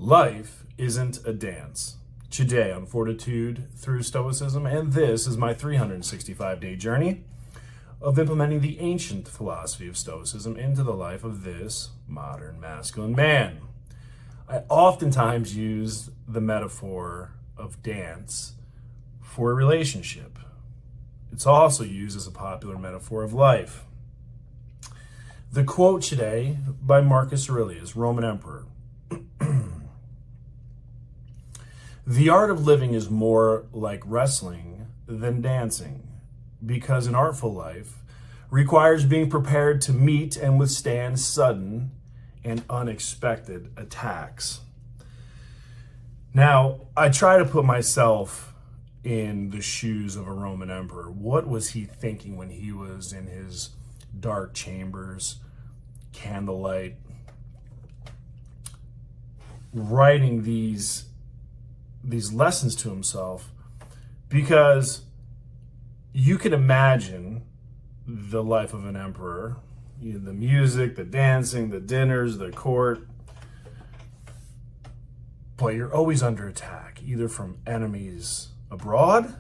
Life isn't a dance. Today on Fortitude through Stoicism, and this is my 365-day journey of implementing the ancient philosophy of Stoicism into the life of this modern masculine man. I oftentimes use the metaphor of dance for a relationship. It's also used as a popular metaphor of life. The quote today by Marcus Aurelius, Roman emperor. The art of living is more like wrestling than dancing, because an artful life requires being prepared to meet and withstand sudden and unexpected attacks. Now, I try to put myself in the shoes of a Roman emperor. What was he thinking when he was in his dark chambers, candlelight, writing these lessons to himself? Because you can imagine the life of an emperor, the music, the dancing, the dinners, the court, but you're always under attack, either from enemies abroad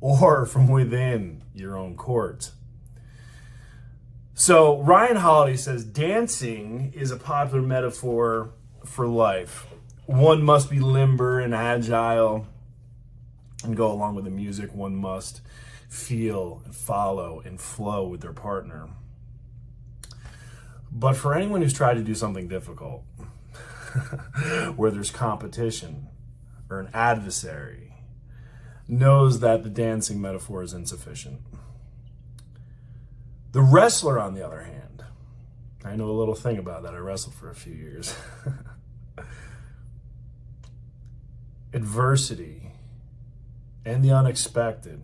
or from within your own court. So Ryan Holiday says dancing is a popular metaphor for life. One must be limber and agile and go along with the music. One must feel and follow and flow with their partner. But for anyone who's tried to do something difficult, where there's competition or an adversary, knows that the dancing metaphor is insufficient. The wrestler, on the other hand, I know a little thing about that. I wrestled for a few years. Adversity and the unexpected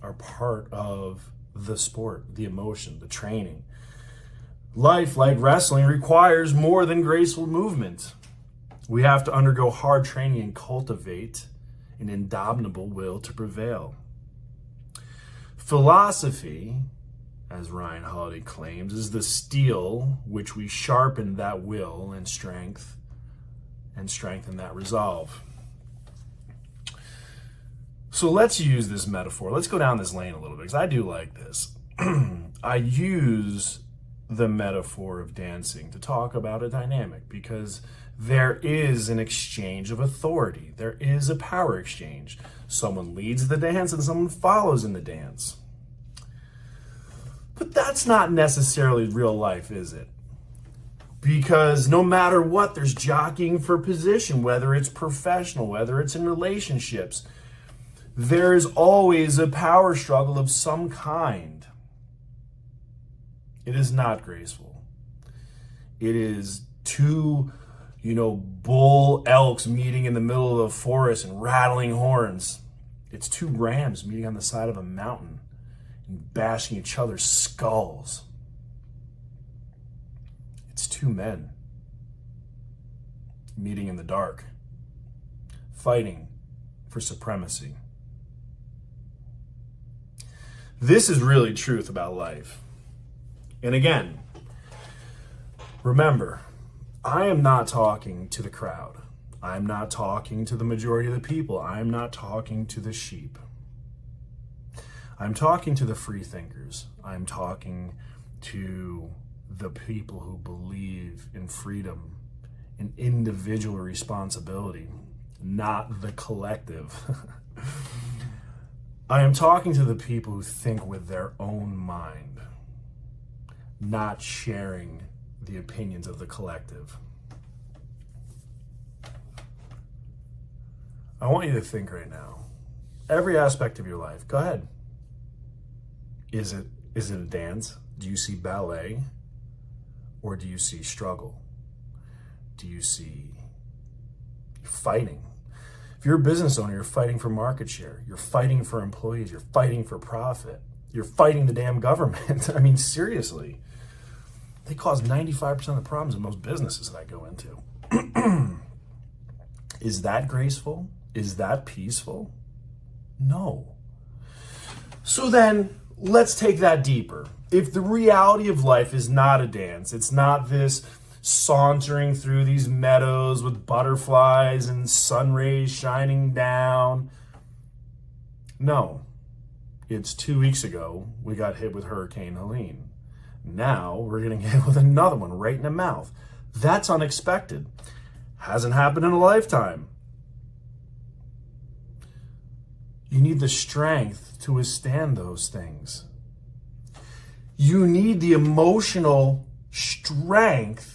are part of the sport, the emotion, the training. Life, like wrestling, requires more than graceful movement. We have to undergo hard training and cultivate an indomitable will to prevail. Philosophy, as Ryan Holiday claims, is the steel which we sharpen that will and strengthen that resolve. So let's use this metaphor. Let's go down this lane a little bit, because I do like this. I use the metaphor of dancing to talk about a dynamic, because there is an exchange of authority. There is a power exchange. Someone leads the dance and someone follows in the dance. But that's not necessarily real life, is it? Because no matter what, there's jockeying for position, whether it's professional, whether it's in relationships. There is always a power struggle of some kind. It is not graceful. It is two, bull elks meeting in the middle of the forest and rattling horns. It's two rams meeting on the side of a mountain and bashing each other's skulls. It's two men meeting in the dark, fighting for supremacy. This is really truth about life. And again, remember, I am not talking to the crowd. I'm not talking to the majority of the people. I'm not talking to the sheep. I'm talking to the free thinkers. I'm talking to the people who believe in freedom and individual responsibility, not the collective. I am talking to the people who think with their own mind, not sharing the opinions of the collective. I want you to think right now, every aspect of your life, go ahead. Is it a dance? Do you see ballet? Or do you see struggle? Do you see fighting? If you're a business owner, you're fighting for market share. You're fighting for employees. You're fighting for profit. You're fighting the damn government. I mean, seriously. They cause 95% of the problems in most businesses that I go into. Is that graceful? Is that peaceful? No. So then, let's take that deeper. If the reality of life is not a dance, it's not this sauntering through these meadows with butterflies and sun rays shining down. No, it's 2 weeks ago we got hit with Hurricane Helene. Now we're getting hit with another one right in the mouth. That's unexpected. Hasn't happened in a lifetime. You need the strength to withstand those things. You need the emotional strength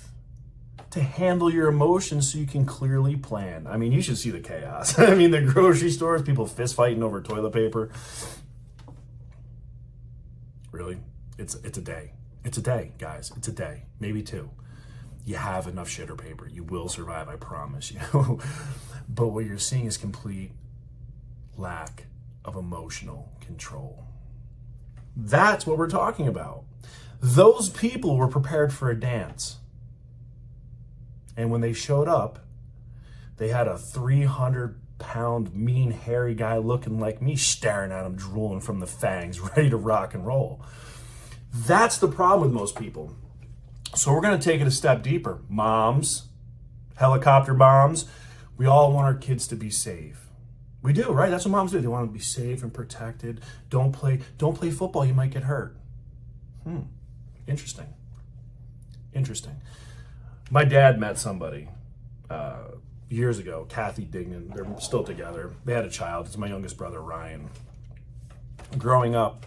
to handle your emotions so you can clearly plan. I mean, you should see the chaos. I mean, the grocery stores, people fist fighting over toilet paper. Really? It's a day. It's a day, guys. It's a day. Maybe two. You have enough shitter paper. You will survive, I promise you. But what you're seeing is complete lack of emotional control. That's what we're talking about. Those people were prepared for a dance. And when they showed up, they had a 300-pound, mean, hairy guy looking like me staring at them, drooling from the fangs, ready to rock and roll. That's the problem with most people. So we're going to take it a step deeper. Moms, helicopter moms, we all want our kids to be safe. We do, right? That's what moms do. They want to be safe and protected. Don't play football, you might get hurt. Interesting. My dad met somebody years ago, Kathy Dignan. They're still together. They had a child. It's my youngest brother, Ryan. Growing up,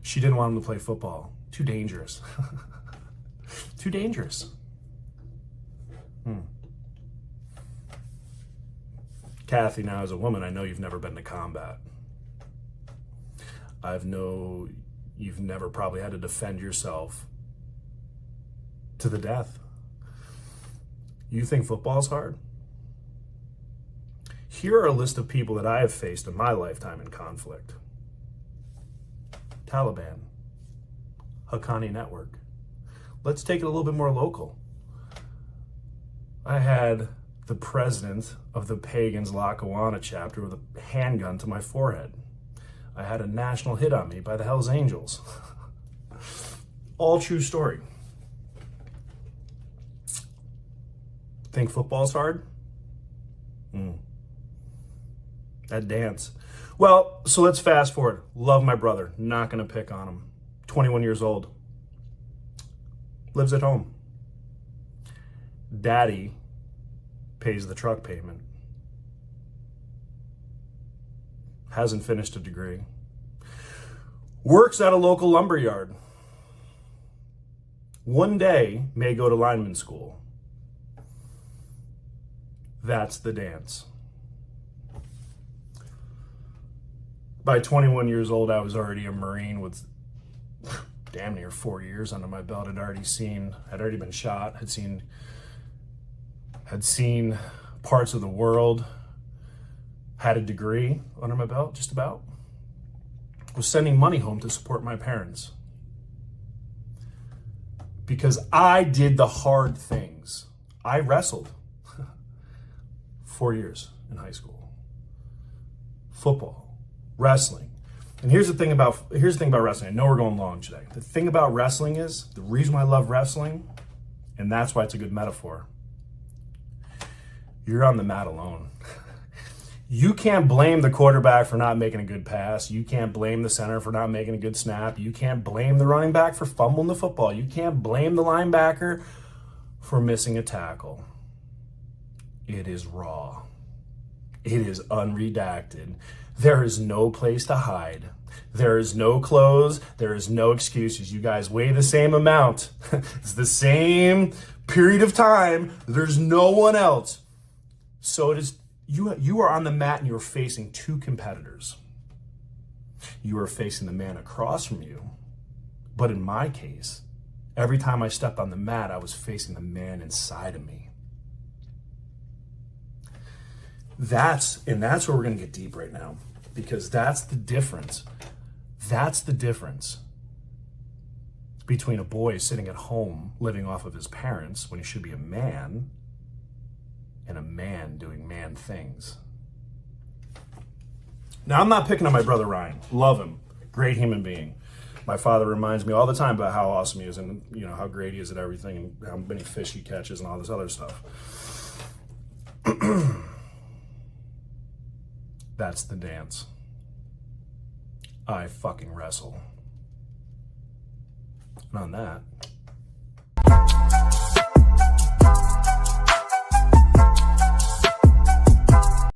she didn't want him to play football. Too dangerous. Too dangerous. Kathy, now as a woman, I know you've never been to combat. You've never probably had to defend yourself to the death. You think football's hard? Here are a list of people that I have faced in my lifetime in conflict. Taliban, Haqqani Network. Let's take it a little bit more local. I had the president of the Pagans Lackawanna chapter with a handgun to my forehead. I had a national hit on me by the Hells Angels. All true story. Think football's hard? That dance. Well, so let's fast forward. Love my brother. Not going to pick on him. 21 years old. Lives at home. Daddy pays the truck payment. Hasn't finished a degree. Works at a local lumber yard. One day may go to lineman school. That's the dance. By 21 years old, I was already a Marine with damn near 4 years under my belt. Had already been shot, had seen parts of the world, had a degree under my belt, just about. Was sending money home to support my parents. Because I did the hard things. I wrestled 4 years in high school. Football, wrestling. And here's the thing about wrestling. I know we're going long today. The thing about wrestling is, the reason why I love wrestling, and that's why it's a good metaphor, you're on the mat alone. You can't blame the quarterback for not making a good pass. You can't blame the center for not making a good snap. You can't blame the running back for fumbling the football. You can't blame the linebacker for missing a tackle. It is raw. It is unredacted. There is no place to hide. There is no clothes. There is no excuses. You guys weigh the same amount. It's the same period of time. There's no one else. So it is. You are on the mat and you're facing two competitors. You are facing the man across from you. But in my case, every time I stepped on the mat, I was facing the man inside of me. That's where we're going to get deep right now, because that's the difference. That's the difference between a boy sitting at home living off of his parents when he should be a man, and a man doing man things. Now, I'm not picking on my brother Ryan. Love him. Great human being. My father reminds me all the time about how awesome he is and, you know, how great he is at everything and how many fish he catches and all this other stuff. That's the dance. I fucking wrestle. And on that,